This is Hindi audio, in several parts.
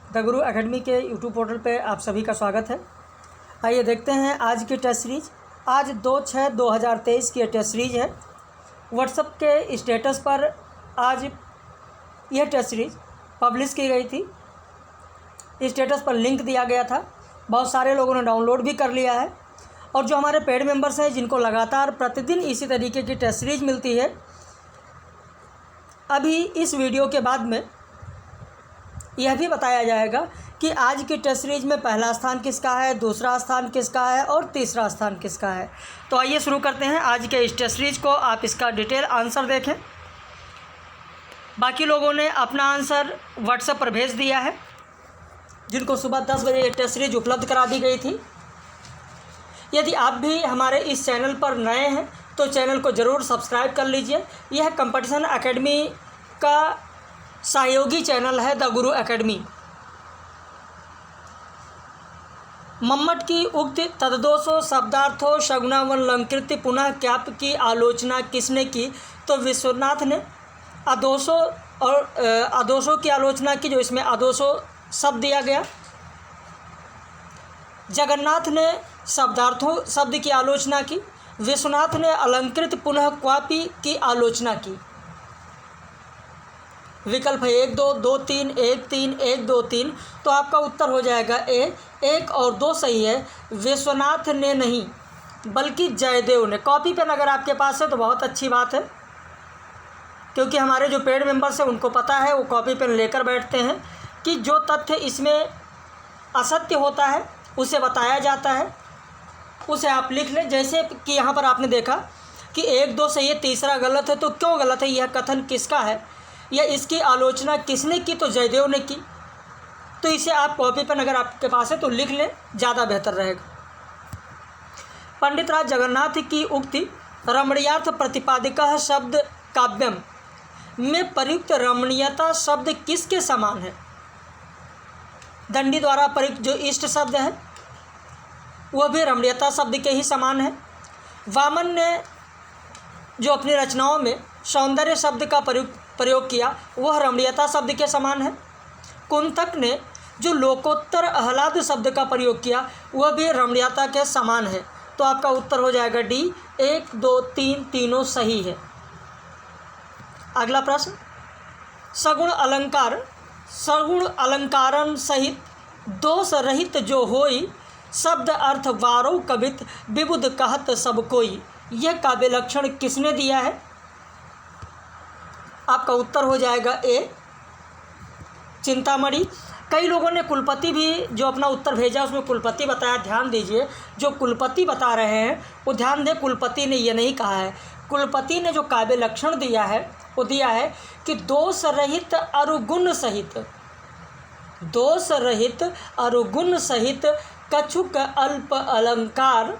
द गुरु एकेडमी के यूट्यूब पोर्टल पे आप सभी का स्वागत है। आइए देखते हैं आज की टेस्ट सीरीज। आज 2/6/2023 की टेस्ट सीरीज है। व्हाट्सएप के स्टेटस पर आज यह टेस्ट सीरीज पब्लिश की गई थी। स्टेटस पर लिंक दिया गया था, बहुत सारे लोगों ने डाउनलोड भी कर लिया है। और जो हमारे पेड मेंबर्स हैं जिनको लगातार प्रतिदिन इसी तरीके की टेस्ट सीरीज मिलती है, अभी इस वीडियो के बाद में यह भी बताया जाएगा कि आज की टेस्ट सीरीज में पहला स्थान किसका है, दूसरा स्थान किसका है और तीसरा स्थान किसका है। तो आइए शुरू करते हैं आज के इस टेस्ट सीरीज को। आप इसका डिटेल आंसर देखें। बाकी लोगों ने अपना आंसर व्हाट्सएप पर भेज दिया है, जिनको सुबह 10 बजे ये टेस्ट सीरीज उपलब्ध करा दी गई थी। यदि आप भी हमारे इस चैनल पर नए हैं तो चैनल को ज़रूर सब्सक्राइब कर लीजिए। यह कंपटीशन एकेडमी का सहयोगी चैनल है, द गुरु एकेडमी। मम्मट की उक्ति तद्दोषो शब्दार्थो शगुनावलंकृत्य पुनः क्याप की आलोचना किसने की? तो विश्वनाथ ने आदोषों और आदोषों की आलोचना की, जो इसमें आदोषों शब्द दिया गया। जगन्नाथ ने शब्दार्थों शब्द की आलोचना की। विश्वनाथ ने अलंकृत पुनः क्वापी की आलोचना की। विकल्प है 1 2 2 3 1 3 1 2 3। तो आपका उत्तर हो जाएगा ए। 1 और 2 सही है। विश्वनाथ ने नहीं बल्कि जयदेव ने। कॉपी पेन अगर आपके पास है तो बहुत अच्छी बात है, क्योंकि हमारे जो पेड मेंबर्स हैं उनको पता है, वो कॉपी पेन लेकर बैठते हैं कि जो तथ्य इसमें असत्य होता है उसे बताया जाता है, उसे आप लिख लें। जैसे कि यहाँ पर आपने देखा कि 1 2 सही है, तीसरा गलत है। तो क्यों गलत है? यह कथन किसका है या इसकी आलोचना किसने की? तो जयदेव ने की। तो इसे आप कॉपी पर अगर आपके पास है तो लिख लें, ज़्यादा बेहतर रहेगा। पंडित राज जगन्नाथ की उक्ति रमणीयार्थ प्रतिपादिका शब्द काव्यम में प्रयुक्त रमणीयता शब्द किसके समान है? दंडी द्वारा प्रयुक्त जो इष्ट शब्द है वह भी रमणीयता शब्द के ही समान है। वामन ने जो अपनी रचनाओं में सौंदर्य शब्द का प्रयोग किया वह रमणीयता शब्द के समान है। कुंतक ने जो लोकोत्तर आह्लाद शब्द का प्रयोग किया वह भी रमणीयता के समान है। तो आपका उत्तर हो जाएगा डी। 1 2 3 तीनों सही है। अगला प्रश्न, सगुण अलंकारन सहित दोष रहित जो होई शब्द अर्थ वारो कवित विबुध कहत सब कोई। यह काव्य लक्षण किसने दिया है? आपका उत्तर हो जाएगा ए, चिंतामणि। कई लोगों ने कुलपति भी जो अपना उत्तर भेजा उसमें कुलपति बताया। ध्यान दीजिए, जो कुलपति बता रहे हैं वो ध्यान दें, कुलपति ने ये नहीं कहा है। कुलपति ने जो काव्य लक्षण दिया है वो दिया है कि दोष रहित अरुगुण सहित, दोष रहित अरुगुण सहित कछुक अल्प अलंकार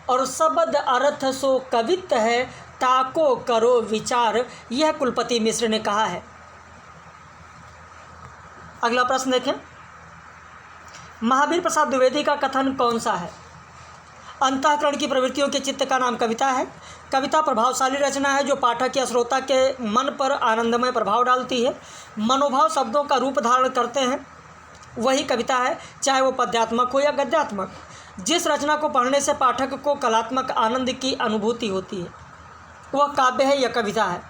और शब्द अर्थ सो कवित है ताको करो विचार। यह कुलपति मिश्र ने कहा है। अगला प्रश्न देखें, महावीर प्रसाद द्विवेदी का कथन कौन सा है? अंतःकरण की प्रवृत्तियों के चित्त का नाम कविता है। कविता प्रभावशाली रचना है जो पाठक या श्रोता के मन पर आनंदमय प्रभाव डालती है। मनोभाव शब्दों का रूप धारण करते हैं, वही कविता है, चाहे वो पद्यात्मक हो या गद्यात्मक। जिस रचना को पढ़ने से पाठक को कलात्मक आनंद की अनुभूति होती है वह काव्य है या कविता है।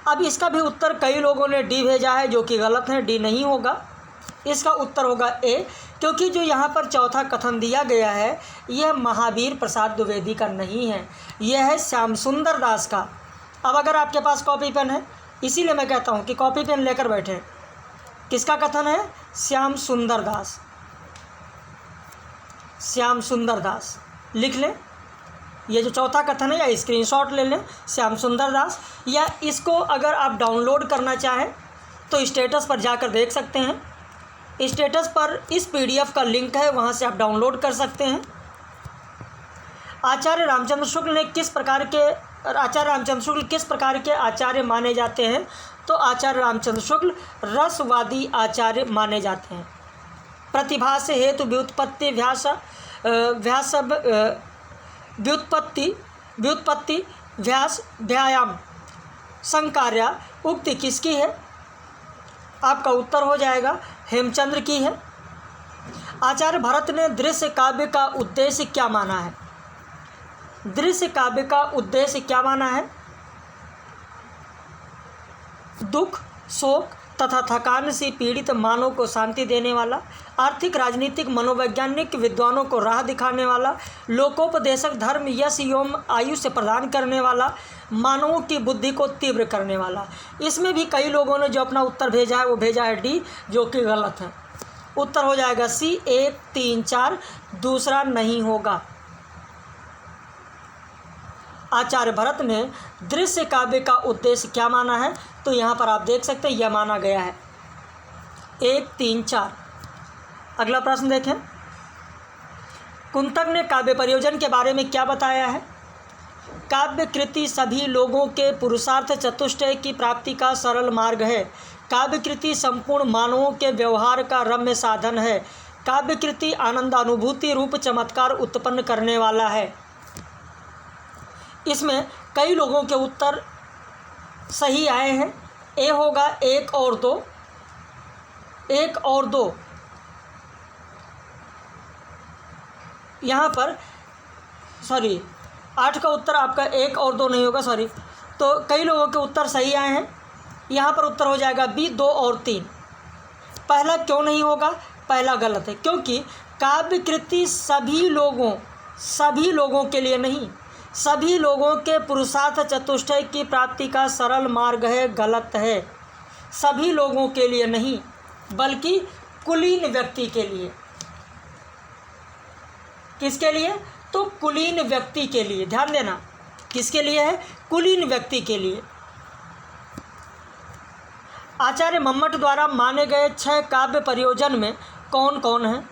अब इसका भी उत्तर कई लोगों ने डी भेजा है, जो कि गलत है। डी नहीं होगा, इसका उत्तर होगा ए, क्योंकि जो यहाँ पर चौथा कथन दिया गया है यह महावीर प्रसाद द्विवेदी का नहीं है, यह है श्याम सुंदर दास का। अब अगर आपके पास कॉपी पेन है, इसीलिए मैं कहता हूँ कि कॉपी पेन लेकर बैठें। किसका कथन है? श्याम सुंदर दास। श्याम सुंदर दास लिख लें। ये जो चौथा कथन है या स्क्रीनशॉट ले लें, श्याम सुंदर दास। या इसको अगर आप डाउनलोड करना चाहें तो स्टेटस पर जाकर देख सकते हैं। स्टेटस पर इस पीडीएफ का लिंक है, वहाँ से आप डाउनलोड कर सकते हैं। आचार्य रामचंद्र शुक्ल किस प्रकार के आचार्य माने जाते हैं? तो आचार्य रामचंद्र शुक्ल रसवादी आचार्य माने जाते हैं। प्रतिभा से हेतु व्युत्पत्ति व्युत्पत्ति व्यास व्यायाम संकार्या उक्ति किसकी है? आपका उत्तर हो जाएगा हेमचंद्र की है। आचार्य भरत ने दृश्य काव्य का उद्देश्य क्या माना है? दृश्य काव्य का उद्देश्य क्या माना है? दुख, शोक तथा थकान से पीड़ित मानव को शांति देने वाला, आर्थिक, राजनीतिक, मनोवैज्ञानिक विद्वानों को राह दिखाने वाला, लोकोपदेशक, धर्म, यश एवं आयुष्य प्रदान करने वाला, मानवों की बुद्धि को तीव्र करने वाला। इसमें भी कई लोगों ने जो अपना उत्तर भेजा है वो भेजा है डी, जो कि गलत है। उत्तर हो जाएगा सी 1, 3, 4, दूसरा नहीं होगा। आचार्य भरत ने दृश्य काव्य का उद्देश्य क्या माना है? तो यहाँ पर आप देख सकते हैं यह माना गया है 1, 3, 4। अगला प्रश्न देखें। कुंतक ने काव्य प्रयोजन के बारे में क्या बताया है? काव्य कृति सभी लोगों के पुरुषार्थ चतुष्टय की प्राप्ति का सरल मार्ग है। काव्य कृति संपूर्ण मानवों के व्यवहार का रम्य साधन है। काव्य कृति आनंदानुभूति रूप चमत्कार उत्पन्न करने वाला है। इसमें कई लोगों के उत्तर सही आए हैं। ए होगा 1 और 2, 1 और 2। यहाँ पर 8 का उत्तर आपका 1 और 2 नहीं होगा, तो कई लोगों के उत्तर सही आए हैं। यहाँ पर उत्तर हो जाएगा बी 2 और 3। पहला क्यों नहीं होगा? पहला गलत है, क्योंकि काव्य कृति सभी लोगों के लिए नहीं, सभी लोगों के पुरुषार्थ चतुष्टय की प्राप्ति का सरल मार्ग है। गलत है, सभी लोगों के लिए नहीं बल्कि कुलीन व्यक्ति के लिए। किसके लिए? तो कुलीन व्यक्ति के लिए। ध्यान देना, किसके लिए है? कुलीन व्यक्ति के लिए। आचार्य मम्मट द्वारा माने गए 6 काव्य प्रयोजन में कौन कौन है?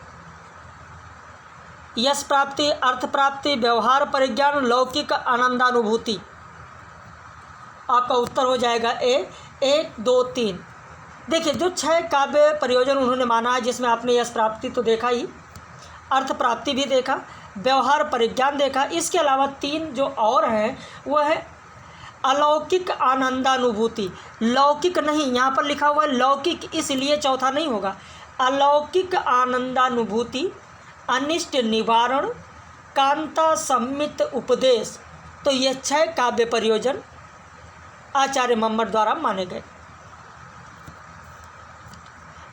यश प्राप्ति, अर्थ प्राप्ति, व्यवहार परिज्ञान, लौकिक आनंदानुभूति। आपका उत्तर हो जाएगा ए 1, 2, 3। देखिए, जो 6 काव्य प्रयोजन उन्होंने माना है, जिसमें आपने यश प्राप्ति तो देखा ही, अर्थ प्राप्ति भी देखा, व्यवहार परिज्ञान देखा, इसके अलावा 3 जो और हैं वह है अलौकिक आनंदानुभूति। लौकिक नहीं, यहाँ पर लिखा हुआ है लौकिक, इसलिए चौथा नहीं होगा। अलौकिक आनंदानुभूति, अनिष्ट निवारण, कांता सम्मित उपदेश। तो ये 6 काव्य प्रयोजन आचार्य मम्मट द्वारा माने गए।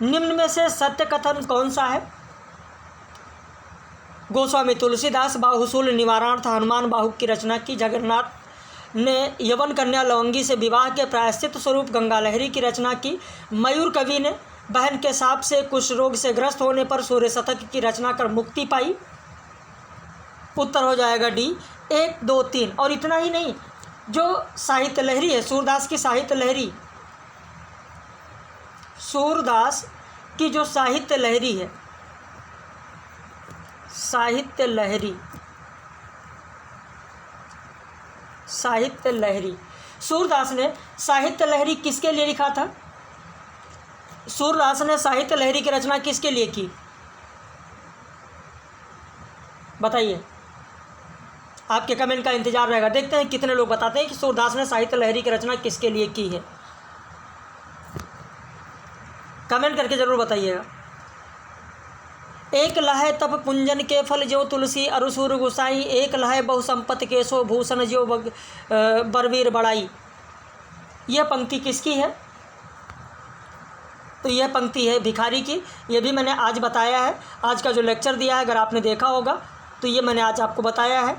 निम्न में से सत्य कथन कौन सा है? गोस्वामी तुलसीदास बाहुसूल निवारणार्थ हनुमान बाहु की रचना की। जगन्नाथ ने यवन कन्या लवंगी से विवाह के प्रायश्चित स्वरूप गंगा लहरी की रचना की। मयूर कवि ने बहन के साप से कुष्ठ रोग से ग्रस्त होने पर सूर्य शतक की रचना कर मुक्ति पाई। उत्तर हो जाएगा डी 1, 2, 3। और इतना ही नहीं, जो साहित्य लहरी है, सूरदास की साहित्य लहरी, सूरदास की जो साहित्य लहरी है, साहित्य लहरी, सूरदास ने साहित्य लहरी किसके लिए लिखा था? सूरदास ने साहित्य लहरी की रचना किसके लिए की? बताइए, आपके कमेंट का इंतजार रहेगा। देखते हैं कितने लोग बताते हैं कि सूरदास ने साहित्य लहरी की रचना किसके लिए की है। कमेंट करके जरूर बताइएगा। एक लहै तप पुंजन के फल जो तुलसी अरुसूर गुसाई, एक लहै बहुसंपत्ति केशो भूषण जो बरवीर बड़ाई। यह पंक्ति किसकी है? तो यह पंक्ति है भिखारी की। ये भी मैंने आज बताया है, आज का जो लेक्चर दिया है अगर आपने देखा होगा तो ये मैंने आज आपको बताया है।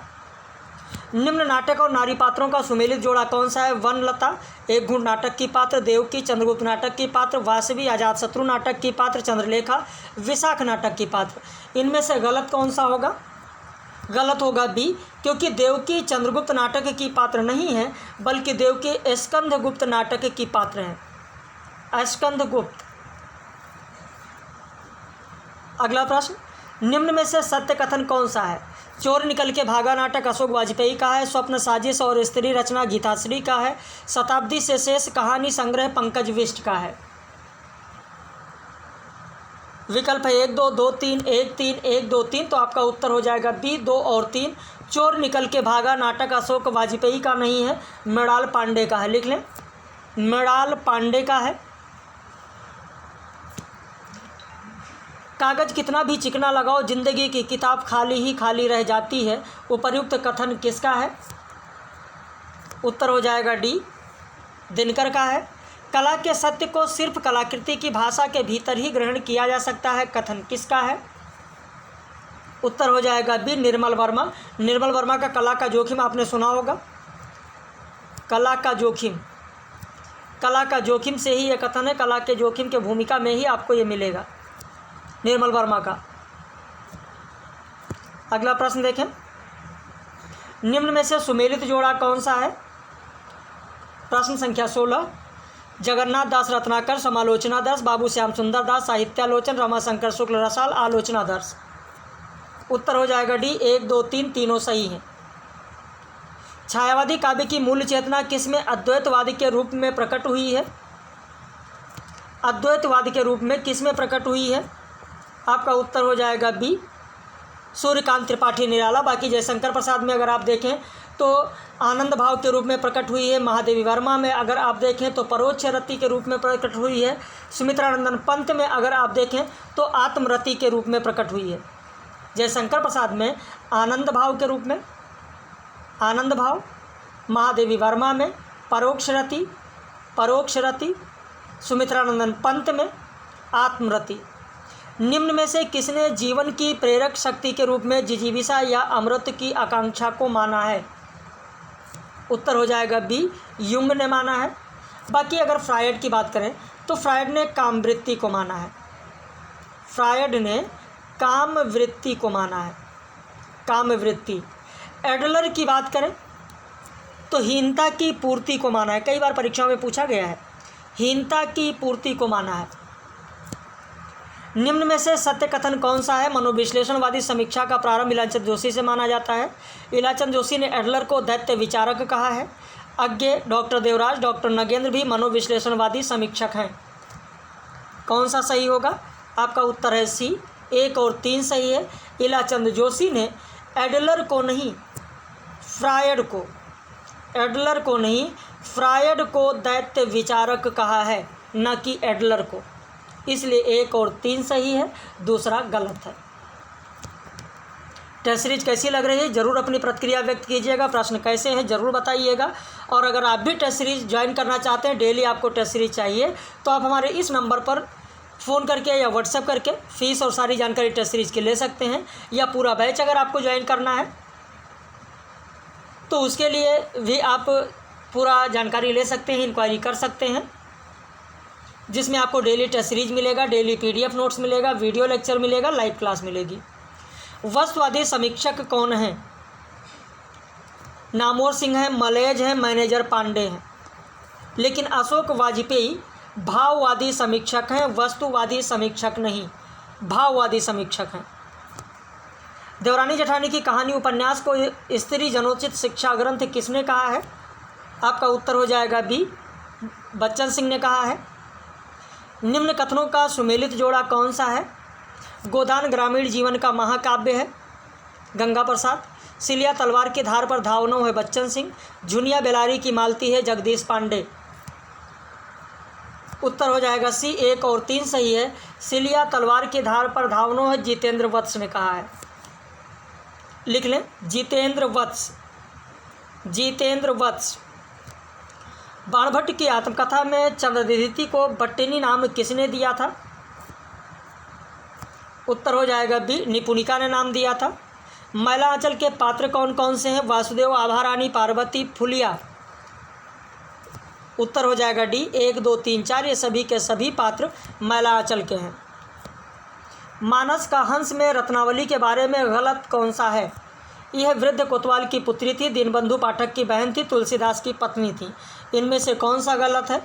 निम्न नाटक और नारी पात्रों का सुमेलित जोड़ा कौन सा है? वनलता एक गुण नाटक की पात्र, देवकी चंद्रगुप्त नाटक की पात्र, वासवी अजातशत्रु नाटक की पात्र, चंद्रलेखा विशाख नाटक की पात्र। इनमें से गलत कौन सा होगा? गलत होगा बी, क्योंकि देवकी चंद्रगुप्त नाटक की पात्र नहीं है बल्कि देवकी स्कंदगुप्त नाटक की पात्र हैं। स्कंदगुप्त। अगला प्रश्न, निम्न में से सत्य कथन कौन सा है? चोर निकल के भागा नाटक अशोक वाजपेयी का है, स्वप्न साजिश और स्त्री रचना गीताश्री का है, शताब्दी से शेष कहानी संग्रह पंकज विष्ट का है। विकल्प है 1, 2, 2, 3, 1, 3, 1, 2, 3। तो आपका उत्तर हो जाएगा बी 2 और 3। चोर निकल के भागा नाटक अशोक वाजपेयी का नहीं है, मृणाल पांडे का है। लिख लें, मृणाल पांडे का है। कागज़ कितना भी चिकना लगाओ जिंदगी की किताब खाली ही खाली रह जाती है, उपर्युक्त कथन किसका है? उत्तर हो जाएगा डी, दिनकर का है। कला के सत्य को सिर्फ कलाकृति की भाषा के भीतर ही ग्रहण किया जा सकता है, कथन किसका है? उत्तर हो जाएगा बी, निर्मल वर्मा। निर्मल वर्मा का कला का जोखिम आपने सुना होगा। कला का जोखिम, कला का जोखिम से ही ये कथन है, कला के जोखिम के भूमिका में ही आपको ये मिलेगा, निर्मल वर्मा का। अगला प्रश्न देखें, निम्न में से सुमेलित जोड़ा कौन सा है? प्रश्न संख्या 16। जगन्नाथ दास रत्नाकर समालोचना दर्श, बाबू श्याम सुंदर दास साहित्यालोचन, रमाशंकर शुक्ल रसाल आलोचना दर्श। उत्तर हो जाएगा डी, 1, 2, 3 तीनों सही हैं। छायावादी काव्य की मूल चेतना किसमें अद्वैतवाद के रूप में प्रकट हुई है? अद्वैतवाद के रूप में किसमें प्रकट हुई है? आपका उत्तर हो जाएगा बी, सूर्यकांत त्रिपाठी निराला। बाकी जयशंकर प्रसाद में अगर आप देखें तो आनंद भाव के रूप में प्रकट हुई है। महादेवी वर्मा में अगर आप देखें तो परोक्ष रति के रूप में प्रकट हुई है। सुमित्रानंदन पंत में अगर आप देखें तो आत्मरति के रूप में प्रकट हुई है। जयशंकर प्रसाद में आनंद भाव के रूप में आनंद भाव, महादेवी वर्मा में परोक्ष रति, सुमित्रानंदन पंत में आत्मरति। निम्न में से किसने जीवन की प्रेरक शक्ति के रूप में जिजीविषा या अमृत की आकांक्षा को माना है? उत्तर हो जाएगा बी, युंग ने माना है। बाकी अगर फ्रायड की बात करें तो फ्रायड ने कामवृत्ति को माना है। फ्रायड ने कामवृत्ति को माना है, कामवृत्ति। एडलर की बात करें तो हीनता की पूर्ति को माना है। कई बार परीक्षाओं में पूछा गया है, हीनता की पूर्ति को माना है। निम्न में से सत्य कथन कौन सा है? मनोविश्लेषणवादी समीक्षा का प्रारंभ इलाचंद जोशी से माना जाता है। इलाचंद जोशी ने एडलर को दैत्य विचारक कहा है। अज्ञे, डॉक्टर देवराज, डॉक्टर नगेंद्र भी मनोविश्लेषणवादी समीक्षक हैं। कौन सा सही होगा? आपका उत्तर है सी, 1 और 3 सही है। इलाचंद जोशी ने एडलर को नहीं, फ्रायड को दैत्य विचारक कहा है, न कि एडलर को। इसलिए 1 और 3 सही है, दूसरा गलत है। टेस्ट सीरीज कैसी लग रही है ज़रूर अपनी प्रतिक्रिया व्यक्त कीजिएगा। प्रश्न कैसे हैं ज़रूर बताइएगा। और अगर आप भी टेस्ट सीरीज ज्वाइन करना चाहते हैं, डेली आपको टेस्ट सीरीज चाहिए, तो आप हमारे इस नंबर पर फ़ोन करके या व्हाट्सएप करके फ़ीस और सारी जानकारी टेस्ट सीरीज की ले सकते हैं। या पूरा बैच अगर आपको ज्वाइन करना है तो उसके लिए भी आप पूरा जानकारी ले सकते हैं, इंक्वायरी कर सकते हैं, जिसमें आपको डेली टेस्ट सीरीज मिलेगा, डेली PDF नोट्स मिलेगा, वीडियो लेक्चर मिलेगा, लाइव क्लास मिलेगी। वस्तुवादी समीक्षक कौन हैं? नामोर सिंह हैं, मलयज हैं, मैनेजर पांडे हैं। लेकिन अशोक वाजपेयी भाववादी समीक्षक हैं, वस्तुवादी समीक्षक नहीं, भाववादी समीक्षक हैं। देवरानी जेठानी की कहानी उपन्यास को स्त्री जनोचित शिक्षा ग्रंथ किसने कहा है? आपका उत्तर हो जाएगा बी, बच्चन सिंह ने कहा है। निम्न कथनों का सुमेलित जोड़ा कौन सा है? गोदान ग्रामीण जीवन का महाकाव्य है, गंगा प्रसाद। सिलिया तलवार की धार पर धावनो है, बच्चन सिंह। झुनिया बेलारी की मालती है, जगदीश पांडे। उत्तर हो जाएगा सी, 1 और 3 सही है। सिलिया तलवार की धार पर धावनो है, जितेंद्र वत्स ने कहा है। लिख लें, जितेंद्र वत्स। बाणभट्ट की आत्मकथा में चंद्रदिति को बट्टिनी नाम किसने दिया था? उत्तर हो जाएगा बी, निपुणिका ने नाम दिया था। मैला आंचल के पात्र कौन कौन से हैं? वासुदेव, आभारानी, पार्वती, फुलिया। उत्तर हो जाएगा डी, 1, 2, 3, 4 ये सभी के सभी पात्र मैला आंचल के हैं। मानस का हंस में रत्नावली के बारे में गलत कौन सा है? यह वृद्ध कोतवाल की पुत्री थी, दीनबंधु पाठक की बहन थी, तुलसीदास की पत्नी थी। इनमें से कौन सा गलत है?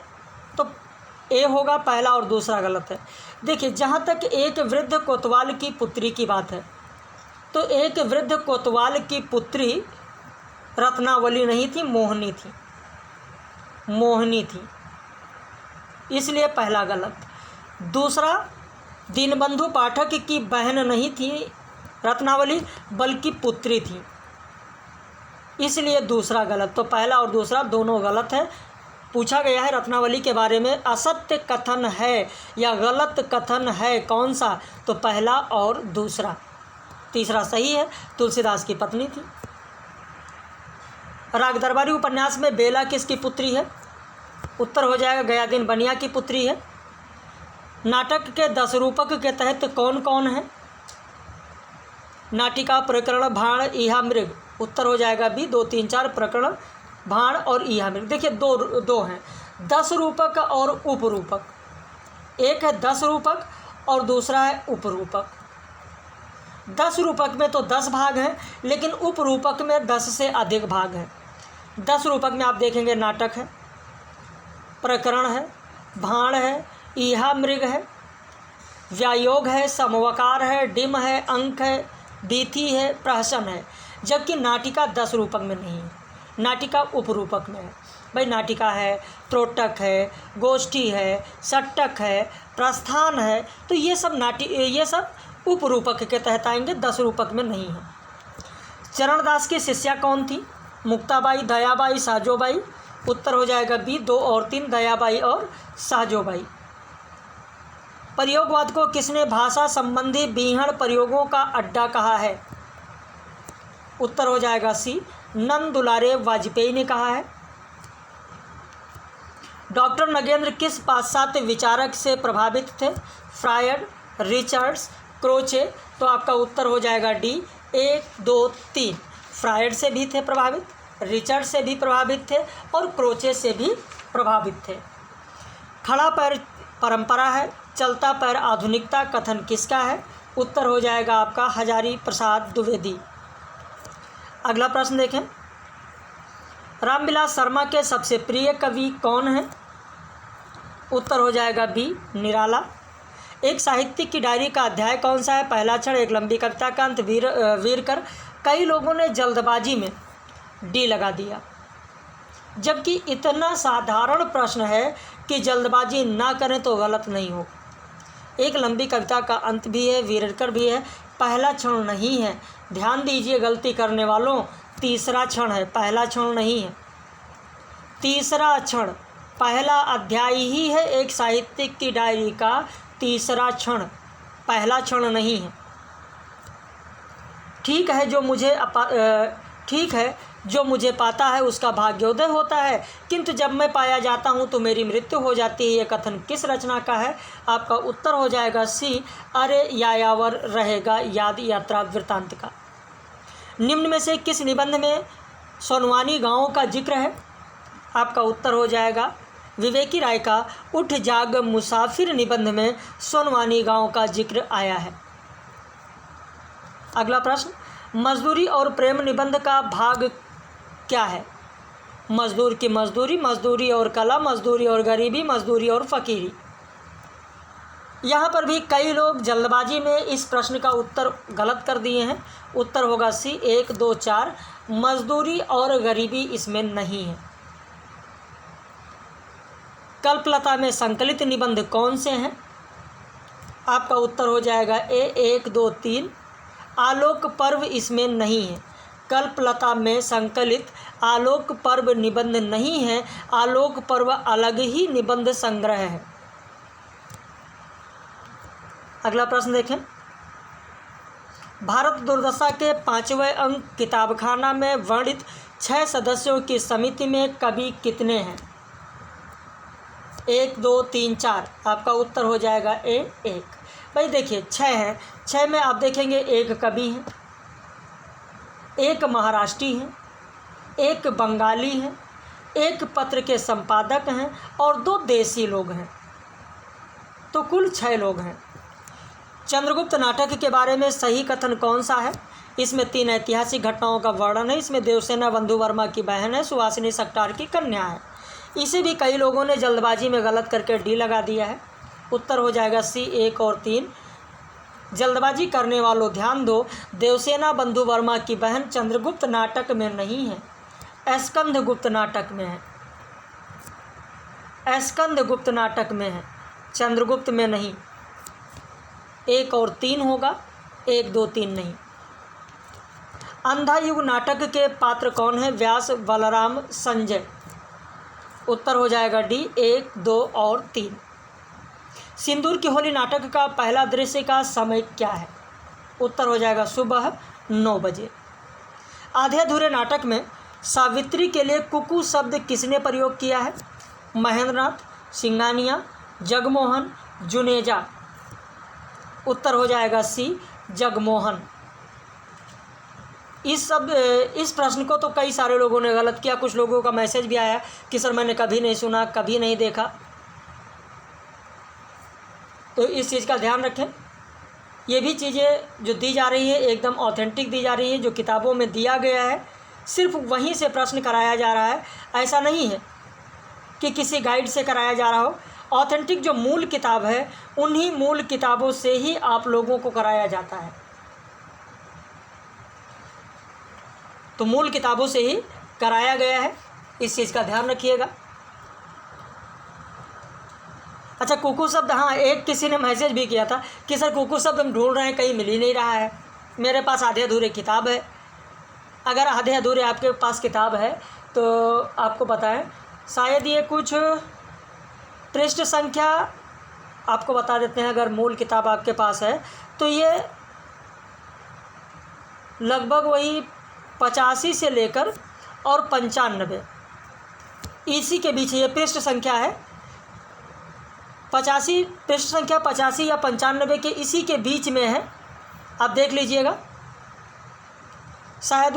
तो ए होगा, पहला और दूसरा गलत है। देखिए, जहाँ तक एक वृद्ध कोतवाल की पुत्री की बात है तो एक वृद्ध कोतवाल की पुत्री रत्नावली नहीं थी, मोहिनी थी, इसलिए पहला गलत। दूसरा, दीनबंधु पाठक की बहन नहीं थी रत्नावली, बल्कि पुत्री थी, इसलिए दूसरा गलत। तो पहला और दूसरा दोनों गलत है। पूछा गया है रत्नावली के बारे में, असत्य कथन है या गलत कथन है कौन सा? तो पहला और दूसरा। तीसरा सही है, तुलसीदास की पत्नी थी। राग दरबारी उपन्यास में बेला किसकी पुत्री है? उत्तर हो जाएगा गयादीन बनिया की पुत्री है। नाटक के 10 रूपक के तहत कौन कौन है? नाटिका, प्रकरण, भाण, ईहा, मृग। उत्तर हो जाएगा बी 2, 3, 4 प्रकरण, भाण और ईहा, मृग। देखिए दो हैं, 10 रूपक और उपरूपक। एक है 10 रूपक और दूसरा है उपरूपक। 10 रूपक में तो 10 भाग हैं, लेकिन उपरूपक में 10 से अधिक भाग हैं। 10 रूपक में आप देखेंगे नाटक है, प्रकरण है, भाण है, ईहा, मृग है, व्यायोग है, समवकार है, डिम है, अंक है, बीथी है, प्रहसन है। जबकि नाटिका 10 रूपक में नहीं है, नाटिका उपरूपक में है। भाई नाटिका है, त्रोटक है, गोष्ठी है, सट्टक है, प्रस्थान है, तो ये सब उपरूपक के तहत आएंगे, 10 रूपक में नहीं है। चरणदास की शिष्या कौन थी? मुक्ताबाई, दयाबाई, साजोबाई। उत्तर हो जाएगा बी 2 और 3, दयाबाई और साजोबाई। प्रयोगवाद को किसने भाषा संबंधी बीहड़ प्रयोगों का अड्डा कहा है? उत्तर हो जाएगा सी, नंद दुलारे वाजपेयी ने कहा है। डॉक्टर नगेंद्र किस पाश्चात्य विचारक से प्रभावित थे? Freud, Richards, Croce. तो आपका उत्तर हो जाएगा डी 1, 2, 3। फ्रायड से भी थे प्रभावित, रिचर्ड से भी प्रभावित थे और क्रोचे से भी प्रभावित थे। खड़ा पैर परंपरा है, चलता पैर आधुनिकता कथन किसका है? उत्तर हो जाएगा आपका हजारी प्रसाद द्विवेदी। अगला प्रश्न देखें, रामविलास शर्मा के सबसे प्रिय कवि कौन है? उत्तर हो जाएगा बी निराला। एक साहित्यिक की डायरी का अध्याय कौन सा है? पहला क्षण, एक लंबी कविता का अंत, वीर कर। कई लोगों ने जल्दबाजी में डी लगा दिया, जबकि इतना साधारण प्रश्न है कि जल्दबाजी ना करें तो गलत नहीं हो। एक लंबी कविता का अंत भी है, वीरकर भी है, पहला क्षण नहीं है। ध्यान दीजिए गलती करने वालों, तीसरा क्षण है, पहला क्षण नहीं है। तीसरा क्षण, पहला अध्याय ही है एक साहित्यिक की डायरी का तीसरा क्षण, पहला क्षण नहीं है। ठीक है जो मुझे पाता है उसका भाग्योदय होता है, किंतु जब मैं पाया जाता हूँ तो मेरी मृत्यु हो जाती है। ये कथन किस रचना का है? आपका उत्तर हो जाएगा सी, अरे यायावर रहेगा याद यात्रा वृत्तांत का। निम्न में से किस निबंध में सोनवानी गाँव का जिक्र है? आपका उत्तर हो जाएगा विवेकी राय का उठ जाग मुसाफिर निबंध में सोनवानी गांव का जिक्र आया है। अगला प्रश्न, मजदूरी और प्रेम निबंध का भाग क्या है? मजदूर की मजदूरी, मजदूरी और कला, मजदूरी और गरीबी, मजदूरी और फकीरी। यहाँ पर भी कई लोग जल्दबाजी में इस प्रश्न का उत्तर गलत कर दिए हैं। उत्तर होगा सी 1, 2, 4। मजदूरी और गरीबी इसमें नहीं है। कल्पलता में संकलित निबंध कौन से हैं? आपका उत्तर हो जाएगा ए 1, 2, 3। आलोक पर्व इसमें नहीं है। कल्पलता में संकलित आलोक पर्व निबंध नहीं है। आलोक पर्व अलग ही निबंध संग्रह है। अगला प्रश्न देखें, भारत दुर्दशा के 5वें अंक किताबखाना में वर्णित 6 सदस्यों की समिति में कवि कितने हैं? 1, 2, 3, 4। आपका उत्तर हो जाएगा ए 1। भाई देखिए 6 हैं, 6 में आप देखेंगे एक कवि हैं, एक महाराष्ट्री हैं, एक बंगाली हैं, एक पत्र के संपादक हैं और 2 देसी लोग हैं, तो कुल 6 लोग हैं। चंद्रगुप्त नाटक के बारे में सही कथन कौन सा है? इसमें 3 ऐतिहासिक घटनाओं का वर्णन है। इसमें देवसेना बंधु वर्मा की बहन है, सुहासिनी सक्टार की कन्या है। इसे भी कई लोगों ने जल्दबाजी में गलत करके डी लगा दिया है। उत्तर हो जाएगा सी 1 और 3। जल्दबाजी करने वालों ध्यान दो, देवसेना बंधु वर्मा की बहन चंद्रगुप्त नाटक में नहीं है, स्कंदगुप्त नाटक में है। स्कंदगुप्त नाटक में है, चंद्रगुप्त में नहीं। 1 और 3 होगा, 1, 2, 3 नहीं। अंधा युग नाटक के पात्र कौन है? व्यास, बलराम, संजय। उत्तर हो जाएगा डी 1, 2 और 3। सिंदूर की होली नाटक का पहला दृश्य का समय क्या है? उत्तर हो जाएगा सुबह 9 बजे। आधे अधूरे नाटक में सावित्री के लिए कुकू शब्द किसने प्रयोग किया है? महेंद्रनाथ, सिंघानिया, जगमोहन, जुनेजा। उत्तर हो जाएगा सी, जगमोहन। इस प्रश्न को तो कई सारे लोगों ने गलत किया। कुछ लोगों का मैसेज भी आया कि सर मैंने कभी नहीं सुना, कभी नहीं देखा। तो इस चीज़ का ध्यान रखें। ये भी चीज़ें जो दी जा रही है एकदम ऑथेंटिक दी जा रही है, जो किताबों में दिया गया है सिर्फ वहीं से प्रश्न कराया जा रहा है। ऐसा नहीं है कि किसी गाइड से कराया जा रहा हो। ऑथेंटिक जो मूल किताब है उन्हीं मूल किताबों से ही आप लोगों को कराया जाता है। तो मूल किताबों से ही कराया गया है, इस चीज़ का ध्यान रखिएगा। अच्छा, कुकू शब्द, हाँ एक किसी ने मैसेज भी किया था कि सर कुकू शब्द हम ढूंढ रहे हैं, कहीं मिल ही नहीं रहा है। मेरे पास आधे अधूरे किताब है। अगर आधे अधूरे आपके पास किताब है तो आपको बताएं, शायद ये कुछ पृष्ठ संख्या आपको बता देते हैं। अगर मूल किताब आपके पास है तो ये लगभग वही 85 से लेकर और 95 इसी के बीच ये पृष्ठ संख्या है। 85 पृष्ठ संख्या 85 या 95 के इसी के बीच में है। आप देख लीजिएगा, शायद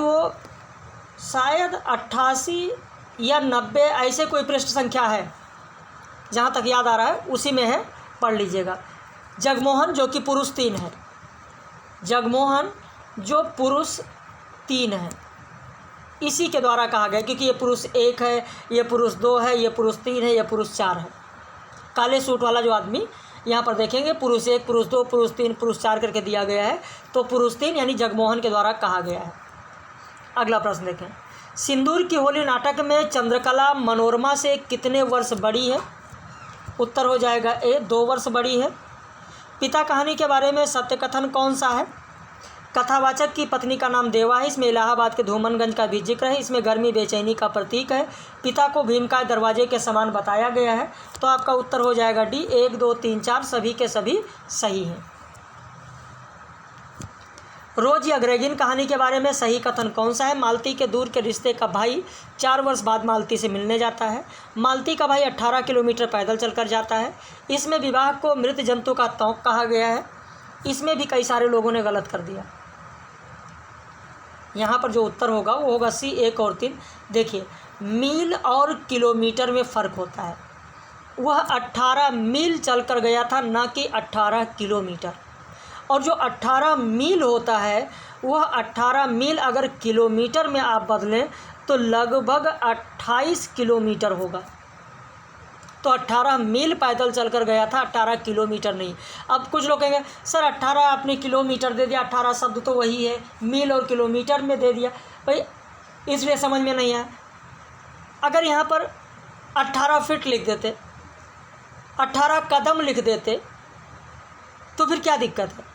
88 या 90 ऐसे कोई पृष्ठ संख्या है, जहाँ तक याद आ रहा है उसी में है, पढ़ लीजिएगा। जगमोहन जो कि पुरुष 3 है, जगमोहन जो पुरुष 3 है, इसी के द्वारा कहा गया, क्योंकि ये पुरुष 1 है, ये पुरुष 2 है, ये पुरुष 3 है, ये पुरुष 4 है। काले सूट वाला जो आदमी यहाँ पर देखेंगे पुरुष 1, पुरुष 2, पुरुष 3, पुरुष 4 करके दिया गया है, तो पुरुष 3 यानी जगमोहन के द्वारा कहा गया है। अगला प्रश्न देखें, सिंदूर की होली नाटक में चंद्रकला मनोरमा से कितने वर्ष बड़ी है? उत्तर हो जाएगा ए, 2 वर्ष बड़ी है। पिता कहानी के बारे में सत्य कथन कौन सा है? कथावाचक की पत्नी का नाम देवा है। इसमें इलाहाबाद के धूमनगंज का भी जिक्र है। इसमें गर्मी बेचैनी का प्रतीक है। पिता को भीमकाय दरवाजे के समान बताया गया है। तो आपका उत्तर हो जाएगा डी, 1, 2, 3, 4 सभी के सभी सही हैं। रोज या ग्रेगिन कहानी के बारे में सही कथन कौन सा है? मालती के दूर के रिश्ते का भाई 4 वर्ष बाद मालती से मिलने जाता है। मालती का भाई 18 किलोमीटर पैदल चलकर जाता है। इसमें विवाह को मृत जंतु का तौक कहा गया है। इसमें भी कई सारे लोगों ने गलत कर दिया। यहाँ पर जो उत्तर होगा वो होगा सी, 1 और 3। देखिए, मील और किलोमीटर में फ़र्क होता है। वह 18 मील चलकर गया था, ना कि 18 किलोमीटर। और जो 18 मील होता है वह 18 मील अगर किलोमीटर में आप बदलें तो लगभग 28 किलोमीटर होगा। तो 18 मील पैदल चलकर गया था, 18 किलोमीटर नहीं। अब कुछ लोग कहेंगे सर 18 आपने किलोमीटर दे दिया, 18 शब्द तो वही है, मील और किलोमीटर में दे दिया भाई, इसलिए समझ में नहीं आया। अगर यहाँ पर 18 फीट लिख देते, 18 कदम लिख देते तो फिर क्या दिक्कत है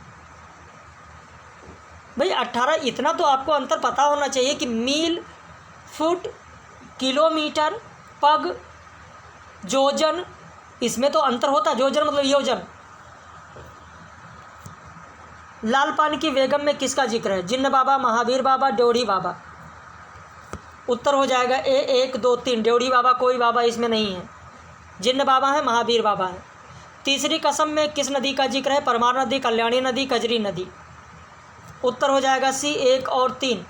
भाई? 18 इतना तो आपको अंतर पता होना चाहिए कि मील, फुट, किलोमीटर, पग, जोजन, इसमें तो अंतर होता है। जोजन मतलब योजन। लाल पानी की बेगम में किसका जिक्र है? जिन्न बाबा, महावीर बाबा, ड्योढ़ी बाबा। उत्तर हो जाएगा ए, 1, 2, 3। ड्योढ़ी बाबा कोई बाबा इसमें नहीं है। जिन्न बाबा है, महावीर बाबा है। तीसरी कसम में किस नदी का जिक्र है? परमार नदी, कल्याणी नदी, कजरी नदी। उत्तर हो जाएगा सी, 1 और 3।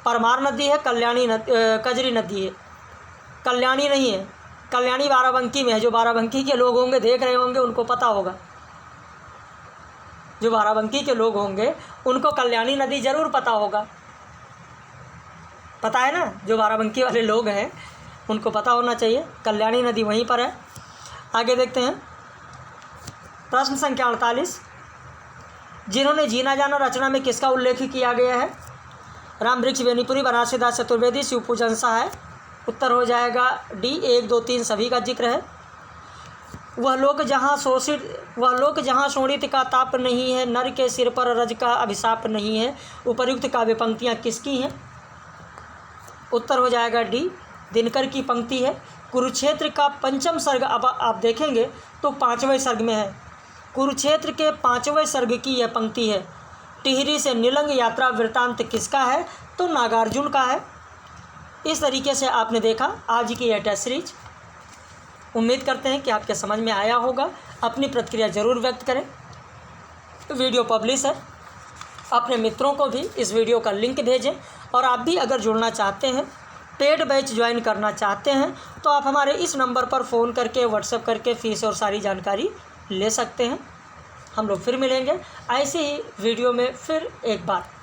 परमार नदी है, कजरी नदी है, कल्याणी नहीं है। कल्याणी बाराबंकी में है। जो बाराबंकी के लोग होंगे देख रहे होंगे उनको पता होगा, जो बाराबंकी के लोग होंगे उनको कल्याणी नदी ज़रूर पता होगा। पता है ना, जो बाराबंकी वाले लोग हैं उनको पता होना चाहिए, कल्याणी नदी वहीं पर है। आगे देखते हैं प्रश्न संख्या 48। जिन्होंने जीना जाना रचना में किसका उल्लेख किया गया है? राम वृक्ष बेनीपुरी, बनारसी दास चतुर्वेदी, शिव पूजन सहाय। उत्तर हो जाएगा डी, 1, 2, 3 सभी का जिक्र है। वह लोक जहाँ शोणित का ताप नहीं है, नर के सिर पर रज का अभिशाप नहीं है। उपर्युक्त काव्य पंक्तियाँ किसकी हैं? उत्तर हो जाएगा डी, दिनकर की पंक्ति है। कुरुक्षेत्र का पंचम सर्ग अब आप देखेंगे तो 5वें सर्ग में है। कुरुक्षेत्र के 5वें सर्ग की यह पंक्ति है, टिहरी से निलंग यात्रा वृतांत किसका है, तो नागार्जुन का है। इस तरीके से आपने देखा आज की यह टेस्ट सीरीज। उम्मीद करते हैं कि आपके समझ में आया होगा। अपनी प्रतिक्रिया ज़रूर व्यक्त करें। वीडियो पब्लिश है, अपने मित्रों को भी इस वीडियो का लिंक भेजें। और आप भी अगर जुड़ना चाहते हैं, पेड बैच ज्वाइन करना चाहते हैं, तो आप हमारे इस नंबर पर फ़ोन करके व्हाट्सएप करके फ़ीस और सारी जानकारी ले सकते हैं। हम लोग फिर मिलेंगे ऐसे ही वीडियो में फिर एक बार।